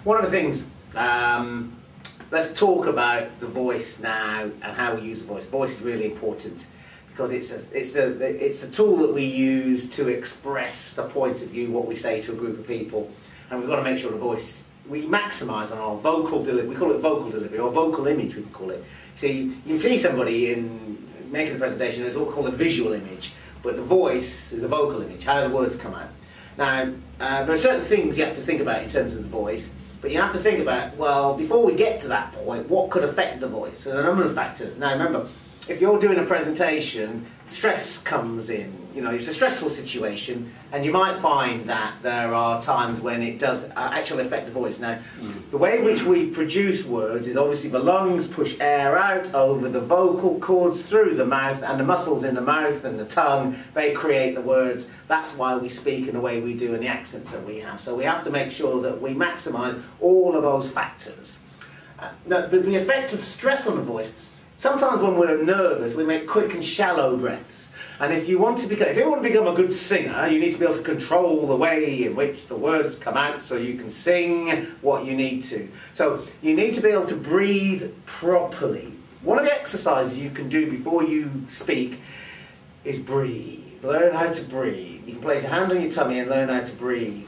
One of the things, let's talk about the voice now and how we use the voice. Voice is really important because it's a tool that we use to express the point of view, what we say to a group of people, and we've got to make sure the voice, we maximise on our vocal delivery. We call it vocal delivery, or vocal image we can call it. See, you can see somebody in making a presentation, it's all called a visual image, but the voice is a vocal image, how the words come out. Now, there are certain things you have to think about in terms of the voice, but you have to think about, well, before we get to that point, what could affect the voice? And a number of factors. Now remember, if you're doing a presentation, stress comes in. You know, it's a stressful situation, and you might find that there are times when it does actually affect the voice. Now, the way in which we produce words is obviously the lungs push air out over the vocal cords through the mouth, and the muscles in the mouth and the tongue, they create the words. That's why we speak in the way we do and the accents that we have. So we have to make sure that we maximise all of those factors. Now, the effect of stress on the voice, sometimes when we're nervous, we make quick and shallow breaths. And if you want to become a good singer, you need to be able to control the way in which the words come out so you can sing what you need to. So you need to be able to breathe properly. One of the exercises you can do before you speak is breathe. Learn how to breathe. You can place your hand on your tummy and learn how to breathe.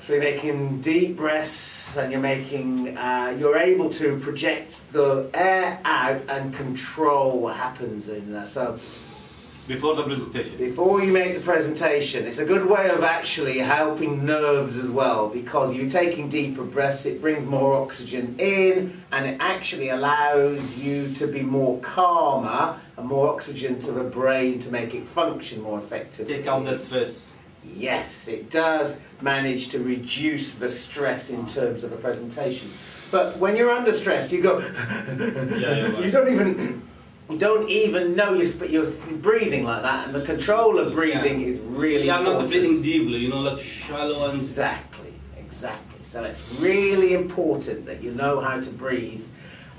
So you're making deep breaths, and you're able to project the air out and control what happens in there. So before the presentation? Before you make the presentation. It's a good way of actually helping nerves as well, because you're taking deeper breaths, it brings more oxygen in, and it actually allows you to be more calmer and more oxygen to the brain to make it function more effectively. Take out the stress. Yes, it does manage to reduce the stress in terms of a presentation. But when you're under stress, you go, you don't even know you're breathing like that, and the control of breathing is really important. Not breathing deeply, you know, like shallow and... Exactly. So it's really important that you know how to breathe,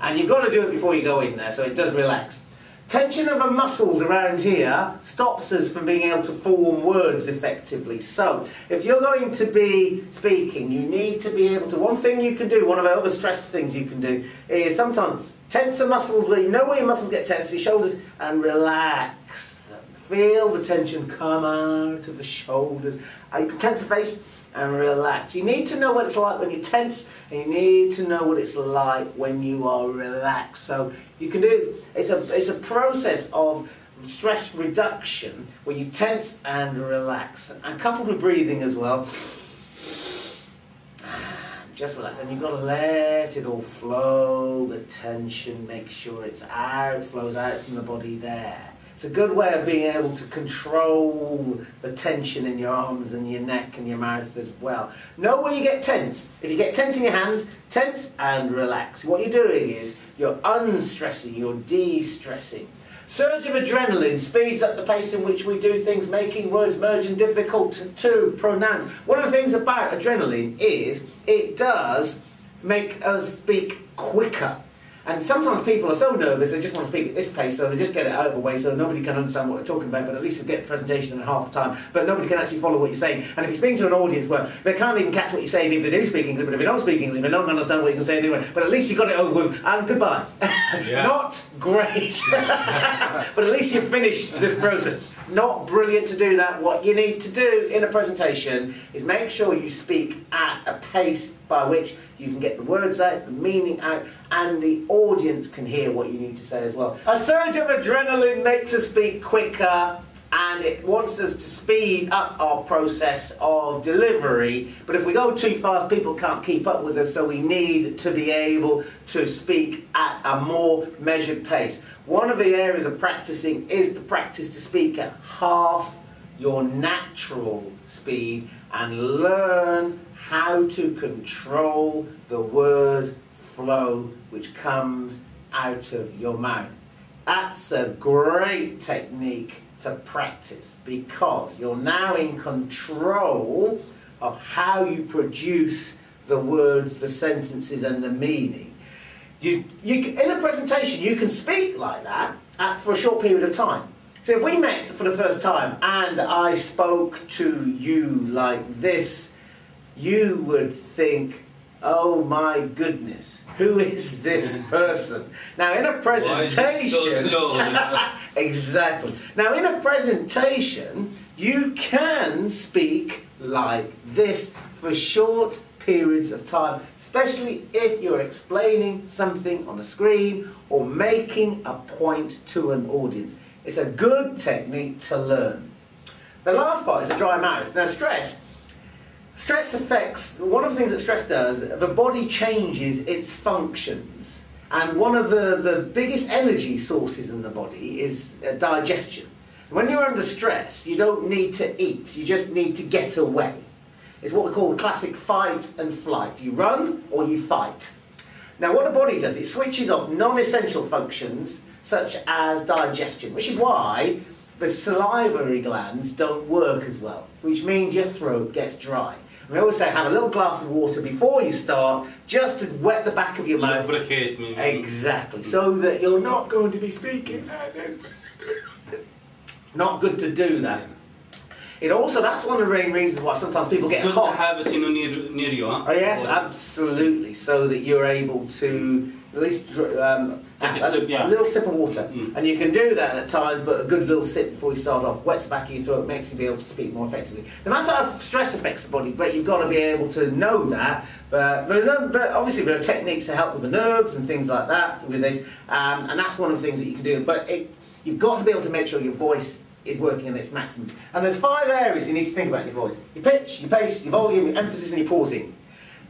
and you've got to do it before you go in there, so it does relax. Tension of the muscles around here stops us from being able to form words effectively. So, if you're going to be speaking, you need to be able to... One thing you can do, one of the other stress things you can do, is sometimes tense the muscles where you know where your muscles get tense, your shoulders, and relax them. Feel the tension come out of the shoulders. You can tense the face and relax. You need to know what it's like when you're tense, and you need to know what it's like when you are relaxed. So you can do, it's a process of stress reduction where you tense and relax, and coupled with breathing as well. Just relax, and you've got to let it all flow, the tension, make sure it's out, flows out from the body there. It's a good way of being able to control the tension in your arms and your neck and your mouth as well. Know where you get tense. If you get tense in your hands, tense and relax. What you're doing is you're unstressing, you're de-stressing. Surge of adrenaline speeds up the pace in which we do things, making words merge and difficult to pronounce. One of the things about adrenaline is it does make us speak quicker. And sometimes people are so nervous they just want to speak at this pace, so they just get it out of the way so nobody can understand what they're talking about, but at least they get the presentation in half the time, but nobody can actually follow what you're saying. And if you're speaking to an audience where they can't even catch what you're saying if they do speak English, but if they don't speak English, they don't understand what you can say anyway, but at least you got it over with, and goodbye. Not great, but at least you've finished this process. Not brilliant to do that. What you need to do in a presentation is make sure you speak at a pace by which you can get the words out, the meaning out, and the audience can hear what you need to say as well. A surge of adrenaline makes us speak quicker, and it wants us to speed up our process of delivery. But if we go too fast, people can't keep up with us, so we need to be able to speak at a more measured pace. One of the areas of practicing is the practice to speak at half your natural speed and learn how to control the word flow which comes out of your mouth. That's a great technique to practice, because you're now in control of how you produce the words, the sentences and the meaning. In a presentation you can speak like that for a short period of time. So if we met for the first time and I spoke to you like this, you would think, oh my goodness, who is this person? Now in a presentation, Why is it so slow? exactly. Now in a presentation, you can speak like this for short periods of time, especially if you're explaining something on a screen or making a point to an audience. It's a good technique to learn. The last part is a dry mouth. Now stress affects, one of the things that stress does, the body changes its functions. And one of the biggest energy sources in the body is digestion. When you're under stress, you don't need to eat, you just need to get away. It's what we call the classic fight and flight. You run or you fight. Now what the body does, it switches off non-essential functions such as digestion, which is why the salivary glands don't work as well, which means your throat gets dry. We always say have a little glass of water before you start, just to wet the back of your mouth. Lubricate me. Exactly, so that you're not going to be speaking like this. Not good to do that. It also, that's one of the main reasons why sometimes people get Good hot. to have it, near you, huh? Oh yes, absolutely. So that you're able to at least have a little sip of water. And you can do that at times, but a good little sip before you start off wets the back of your throat, makes you be able to speak more effectively. Now that's how stress affects the body, but you've got to be able to know that. But obviously there are techniques to help with the nerves and things like that with this, and that's one of the things that you can do. But you've got to be able to make sure your voice is working at its maximum. And there's 5 areas you need to think about in your voice. Your pitch, your pace, your volume, your emphasis and your pausing.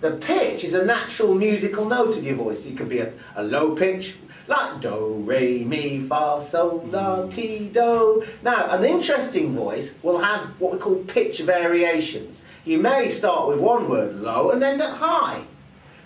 The pitch is a natural musical note of your voice. It could be a low pitch, like do, re, mi, fa, sol, la, ti, do. Now, an interesting voice will have what we call pitch variations. You may start with one word low and end at high.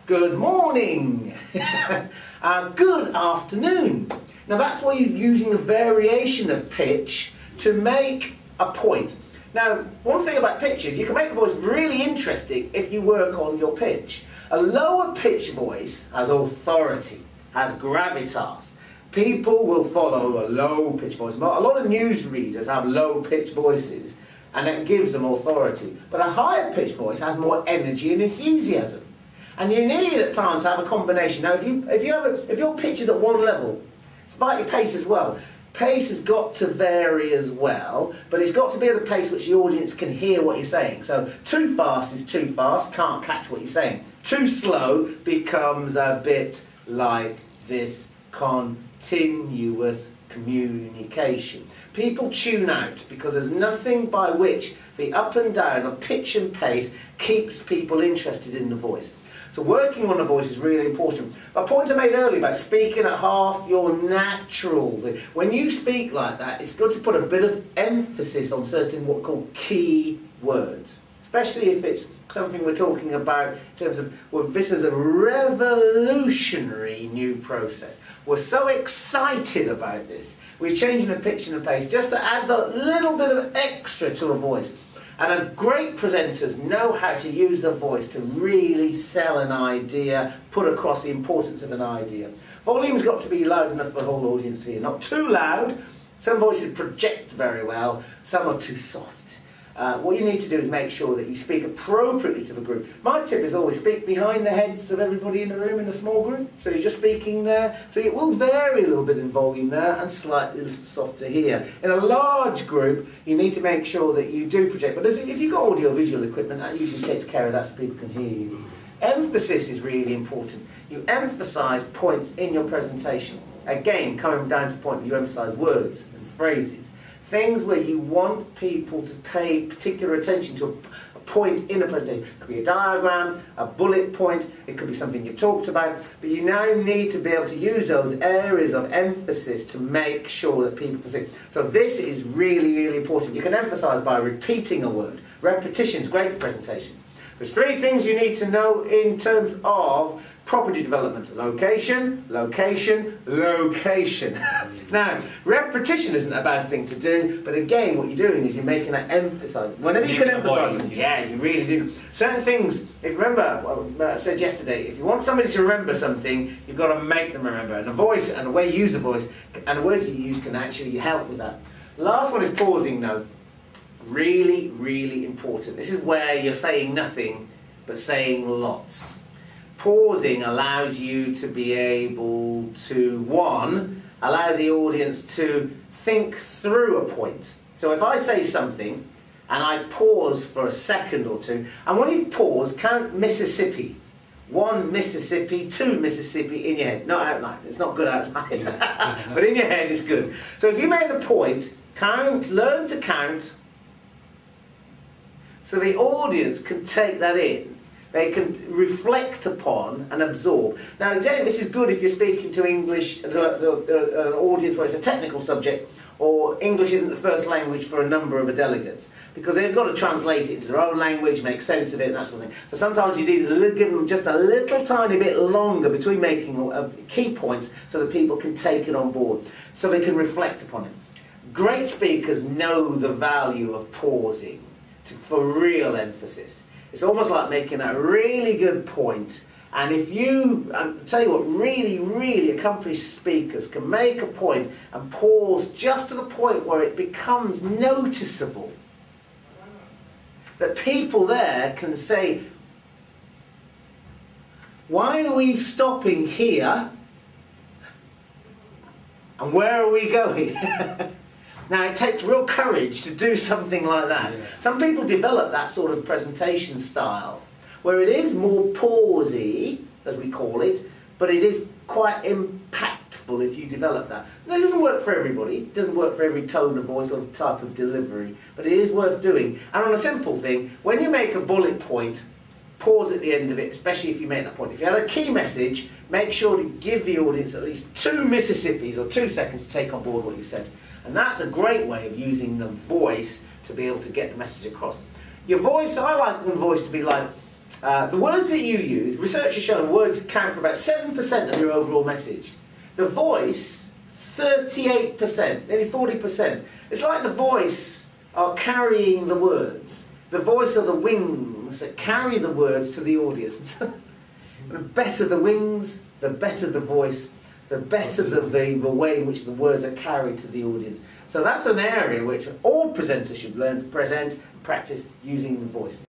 Good morning. Good afternoon. Now that's why you're using a variation of pitch to make a point. Now, one thing about pitch is you can make a voice really interesting if you work on your pitch. A lower pitch voice has authority, has gravitas. People will follow a low pitch voice. A lot of newsreaders have low pitch voices and that gives them authority. But a higher pitch voice has more energy and enthusiasm. And you need at times to have a combination. Now, if your pitch is at one level, despite your pace as well, pace has got to vary as well, but it's got to be at a pace which the audience can hear what you're saying. So too fast is too fast, can't catch what you're saying. Too slow becomes a bit like this continuous communication. People tune out because there's nothing by which the up and down of pitch and pace keeps people interested in the voice. So working on the voice is really important. A point I made earlier about speaking at half your natural. When you speak like that, it's good to put a bit of emphasis on certain what we call key words. Especially if it's something we're talking about in terms of, well, this is a revolutionary new process. We're so excited about this. We're changing the pitch and the pace just to add a little bit of extra to a voice. And great presenters know how to use the voice to really sell an idea, put across the importance of an idea. Volume's got to be loud enough for the whole audience to hear. Not too loud. Some voices project very well, some are too soft. What you need to do is make sure that you speak appropriately to the group. My tip is always speak behind the heads of everybody in the room in a small group. So you're just speaking there. So it will vary a little bit in volume there and slightly softer here. In a large group, you need to make sure that you do project. But if you've got audio-visual equipment, that usually takes care of that so people can hear you. Emphasis is really important. You emphasise points in your presentation. Again, coming down to the point, you emphasise words and phrases. Things where you want people to pay particular attention to a point in a presentation. It could be a diagram, a bullet point, it could be something you've talked about, but you now need to be able to use those areas of emphasis to make sure that people can see. So this is really, really important. You can emphasise by repeating a word. Repetition is great for presentation. There's 3 things you need to know in terms of property development. Location, location, location. Now, repetition isn't a bad thing to do, but again, what you're doing is you're making that emphasise. Whenever you can emphasise them, yeah, you really do. Certain things, if you remember, what I said yesterday, if you want somebody to remember something, you've got to make them remember. And the voice, and the way you use the voice, and the words you use can actually help with that. The last one is pausing, though. Really, really important. This is where you're saying nothing, but saying lots. Pausing allows you to be able to, one, allow the audience to think through a point. So if I say something and I pause for a second or two, and when you pause, count Mississippi. 1 Mississippi, 2 Mississippi in your head. Not out loud. It's not good out loud. But in your head it's good. So if you made a point, count, learn to count, so the audience can take that in. They can reflect upon and absorb. Now, again, this is good if you're speaking to English, an audience where it's a technical subject, or English isn't the first language for a number of the delegates, because they've got to translate it into their own language, make sense of it, and that sort of thing. So sometimes you need to give them just a little tiny bit longer between making key points so that people can take it on board, so they can reflect upon it. Great speakers know the value of pausing for real emphasis. It's almost like making a really good point. And if you, I'll tell you what, really, really accomplished speakers can make a point and pause just to the point where it becomes noticeable. That people there can say, why are we stopping here? And where are we going? Now, it takes real courage to do something like that. Yeah. Some people develop that sort of presentation style, where it is more pausey, as we call it, but it is quite impactful if you develop that. Now, it doesn't work for everybody. It doesn't work for every tone of voice or type of delivery, but it is worth doing. And on a simple thing, when you make a bullet point, pause at the end of it, especially if you make that point. If you have a key message, make sure to give the audience at least 2 Mississippis or 2 seconds to take on board what you said. And that's a great way of using the voice to be able to get the message across. Your voice, I like the voice to be like, the words that you use, research has shown words count for about 7% of your overall message. The voice, 38%, nearly 40%. It's like the voice are carrying the words. The voice are the wings that carry the words to the audience. The better the wings, the better the voice, the better the way in which the words are carried to the audience. So that's an area which all presenters should learn to present and practice using the voice.